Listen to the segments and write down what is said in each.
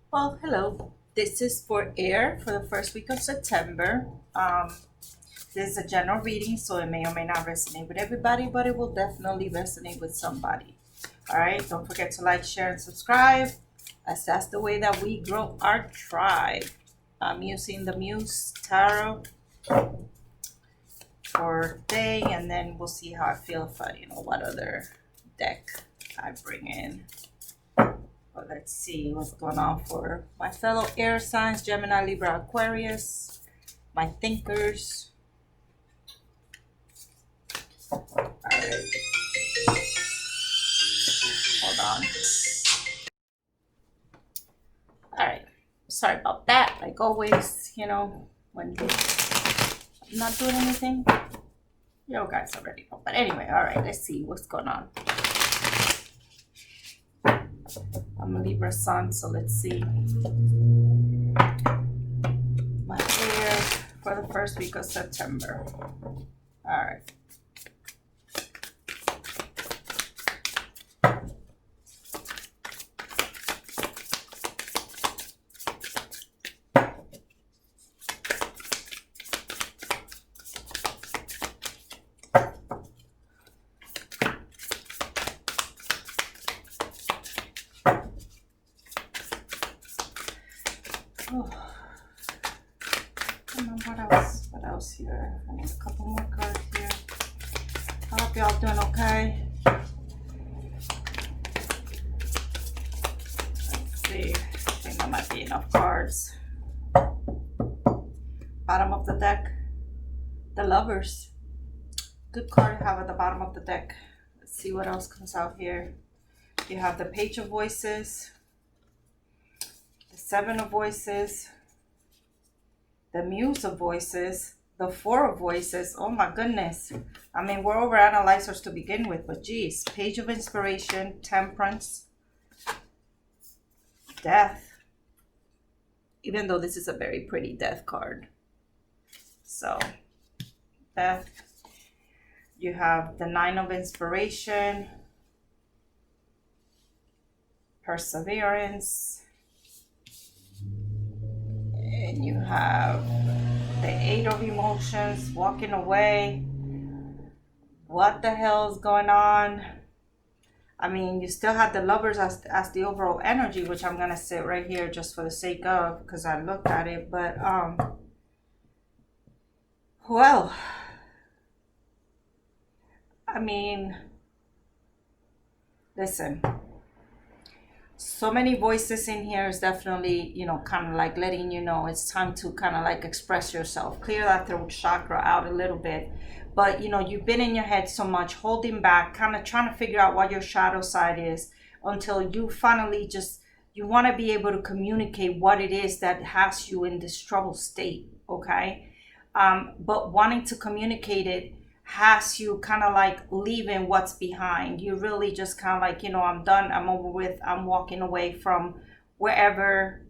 Well, hello. This is for air for the first week of September. This is a general reading, so it may or may not resonate with everybody, but it will definitely resonate with somebody. All right, don't forget to like, share, and subscribe, as that's the way that we grow our tribe. I'm using the Muse Tarot for day, and then we'll see how I feel if what other deck I bring in. But let's see what's going on for my fellow air signs, Gemini, Libra, Aquarius, my thinkers. All right, hold on. All right, sorry about that. Like always, when I'm not doing anything, you guys already know. But anyway, all right, let's see what's going on. I'm a Libra sun, so let's see. My air for the first week of September. All right. Oh. Come on, what else here? I need a couple more cards here. I hope y'all doing okay. Let's see. I think that might be enough cards. Bottom of the deck. The Lovers. Good card to have at the bottom of the deck. Let's see what else comes out here. You have the Page of Voices. The Seven of Voices. The Muse of Voices, the Four of Voices. Oh my goodness. I mean, we're over analyzers to begin with, but geez. Page of Inspiration, Temperance, Death. Even though this is a very pretty Death card. So, Death. You have the Nine of Inspiration, Perseverance. And you have the Eight of Emotions, walking away. What the hell is going on? I mean, you still have the Lovers as the overall energy, which I'm going to sit right here just for the sake of, because I looked at it. But, well, I mean, listen. So many voices in here is definitely, kind of like letting you know it's time to kind of like express yourself, clear that throat chakra out a little bit. But, you've been in your head so much, holding back, kind of trying to figure out what your shadow side is until you finally you want to be able to communicate what it is that has you in this troubled state, okay? But wanting to communicate it has you kind of like leaving what's behind. You really just kind of like, I'm done, I'm over with, I'm walking away from wherever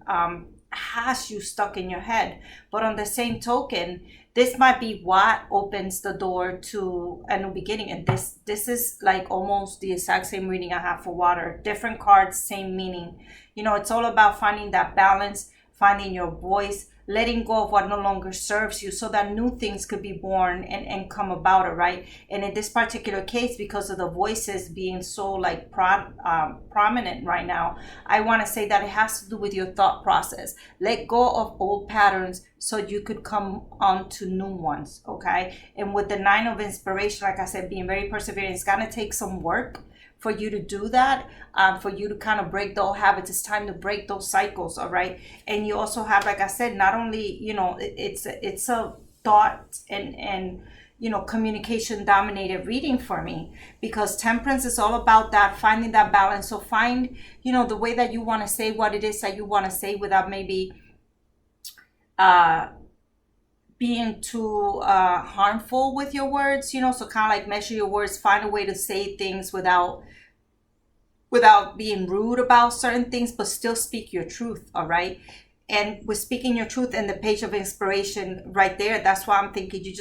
has you stuck in your head. But on the same token, this might be what opens the door to a new beginning. And this is like almost the exact same reading I have for water. Different cards, same meaning. It's all about finding that balance, finding your voice, letting go of what no longer serves you so that new things could be born and come about it, right? And in this particular case, because of the voices being so like prominent right now, I want to say that it has to do with your thought process. Let go of old patterns so you could come on to new ones, okay? And with the Nine of Inspiration, like I said, being very perseverant, it's going to take some work for you to do that, for you to kind of break those habits. It's time to break those cycles, all right? And you also have, like I said, not only, it's a thought and communication dominated reading for me, because Temperance is all about that, finding that balance. So find, the way that you want to say what it is that you want to say without maybe being too harmful with your words, so kind of like measure your words, find a way to say things without being rude about certain things, but still speak your truth, all right? And with speaking your truth and the Page of Inspiration right there, that's why I'm thinking you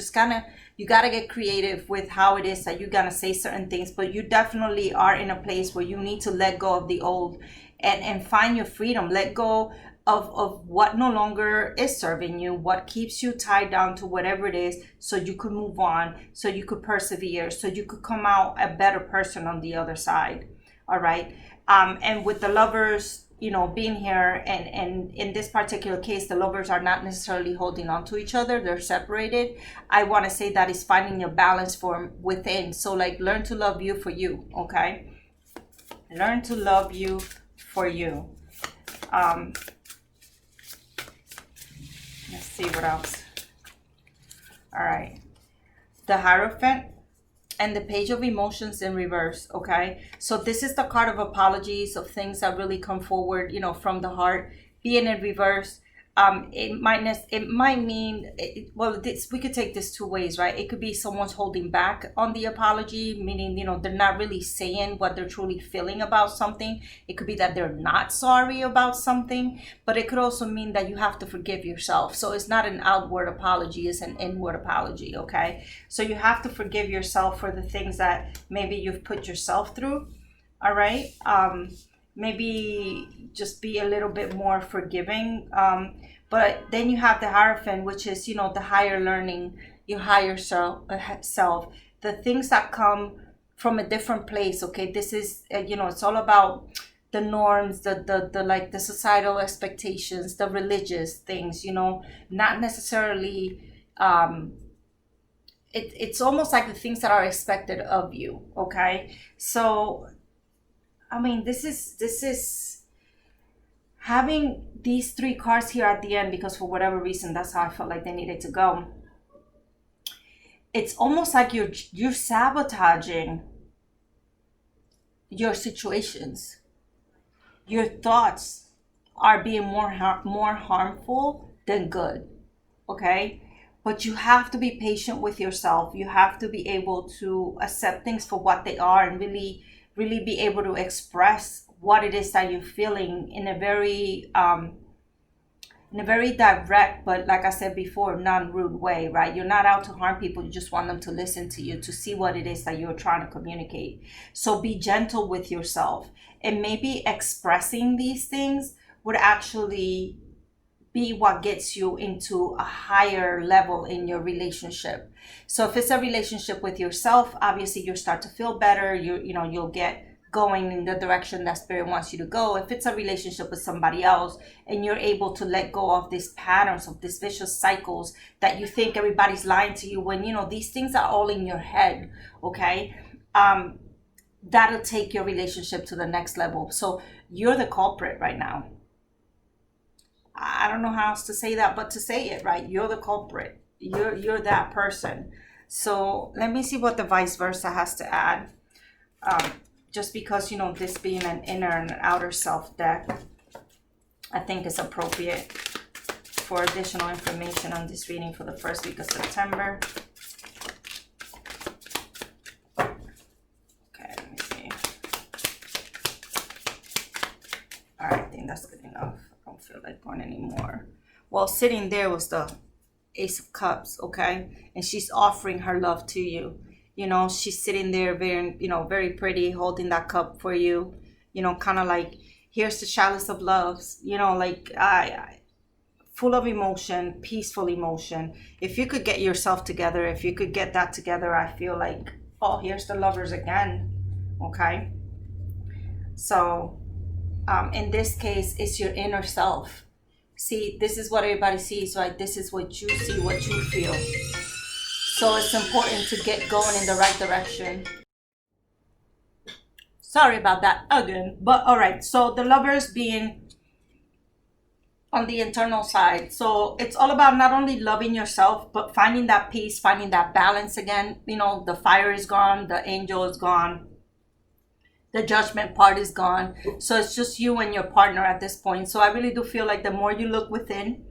got to get creative with how it is that you're going to say certain things, but you definitely are in a place where you need to let go of the old and find your freedom. Let go of what no longer is serving you, what keeps you tied down to whatever it is, so you could move on, so you could persevere, so you could come out a better person on the other side. All right. And with the lovers, you know, being here, and in this particular case, the lovers are not necessarily holding on to each other, they're separated. I want to say that is finding your balance from within. So like, learn to love you for you. Okay, learn to love you for you. Let's see what else. All right, the Hierophant and the Page of Emotions in reverse. Okay, so this is the card of apologies, of things that really come forward, you know, from the heart. Being in reverse, it might mean, well, we could take this two ways, right? It could be someone's holding back on the apology, meaning, you know, they're not really saying what they're truly feeling about something. It could be that they're not sorry about something, but it could also mean that you have to forgive yourself. So it's not an outward apology, it's an inward apology. Okay, so you have to forgive yourself for the things that maybe you've put yourself through. All right. Maybe just be a little bit more forgiving. But then you have the Hierophant, which is, you know, the higher learning, your higher self, the things that come from a different place. Okay, this is, you know, it's all about the norms, the like the societal expectations, the religious things, you know, not necessarily, it's almost like the things that are expected of you. Okay, so I mean, this is having these three cards here at the end, because for whatever reason, that's how I felt like they needed to go. It's almost like you're sabotaging your situations. Your thoughts are being more harmful than good. Okay? But you have to be patient with yourself. You have to be able to accept things for what they are, and really be able to express what it is that you're feeling in a very direct, but like I said before, non-rude way, right? You're not out to harm people. You just want them to listen to you, to see what it is that you're trying to communicate. So be gentle with yourself, and maybe expressing these things would actually be what gets you into a higher level in your relationship. So if it's a relationship with yourself, obviously you start to feel better. You'll get going in the direction that spirit wants you to go. If it's a relationship with somebody else, and you're able to let go of these patterns, of these vicious cycles that you think everybody's lying to you, when, you know, these things are all in your head. Okay, that'll take your relationship to the next level. So you're the culprit right now. I don't know how else to say that, but to say it, right? You're the culprit. You're that person. So let me see what the vice versa has to add. Just because, you know, this being an inner and an outer self deck, I think is appropriate for additional information on this reading for the first week of September. Okay, let me see. All right, I think that's good enough. I don't feel like going anymore. Well, sitting there was the Ace of Cups, okay? And she's offering her love to you. You know, she's sitting there very, you know, very pretty, holding that cup for you. You know, kind of like, here's the chalice of loves. You know, like, full of emotion, peaceful emotion. If you could get yourself together, if you could get that together, I feel like, oh, here's the Lovers again, okay? So, in this case, it's your inner self. See, this is what everybody sees, right? This is what you see, what you feel. So it's important to get going in the right direction. Sorry about that again. But all right, so the Lovers being on the internal side. So it's all about not only loving yourself, but finding that peace, finding that balance again. You know, the fire is gone, the angel is gone, the judgment part is gone. So it's just you and your partner at this point. So I really do feel like the more you look within,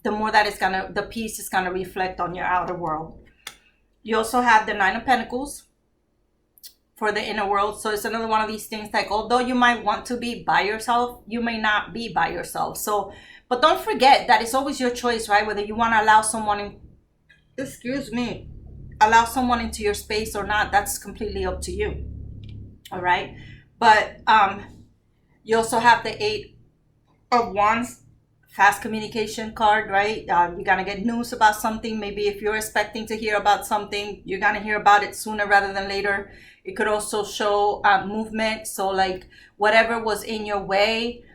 the more that the peace is gonna reflect on your outer world. You also have the Nine of Pentacles for the inner world. So it's another one of these things, like, although you might want to be by yourself, you may not be by yourself. So, but don't forget that it's always your choice, right? Whether you want to allow someone allow someone into your space or not, that's completely up to you. All right. But You also have the Eight of Wands, fast communication card, right? You're gonna get news about something. Maybe if you're expecting to hear about something, you're gonna hear about it sooner rather than later. It could also show movement. So like whatever was in your way,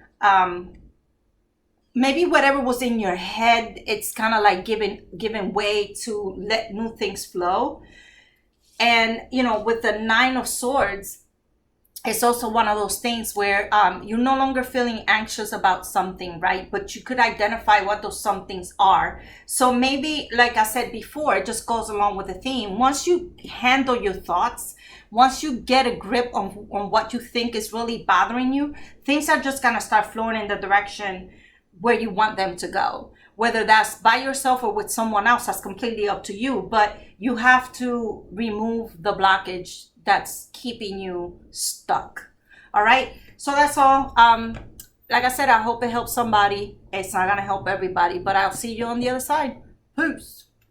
maybe whatever was in your head, it's kind of like giving way to let new things flow. And you know, with the Nine of Swords, it's also one of those things where you're no longer feeling anxious about something, right? But you could identify what those somethings are. So maybe, like I said before, it just goes along with the theme. Once you handle your thoughts, once you get a grip on what you think is really bothering you, things are just gonna start flowing in the direction where you want them to go. Whether that's by yourself or with someone else, that's completely up to you. But you have to remove the blockage that's keeping you stuck. All right, so that's all. Like I said, I hope it helps somebody. It's not gonna help everybody, but I'll see you on the other side. Peace.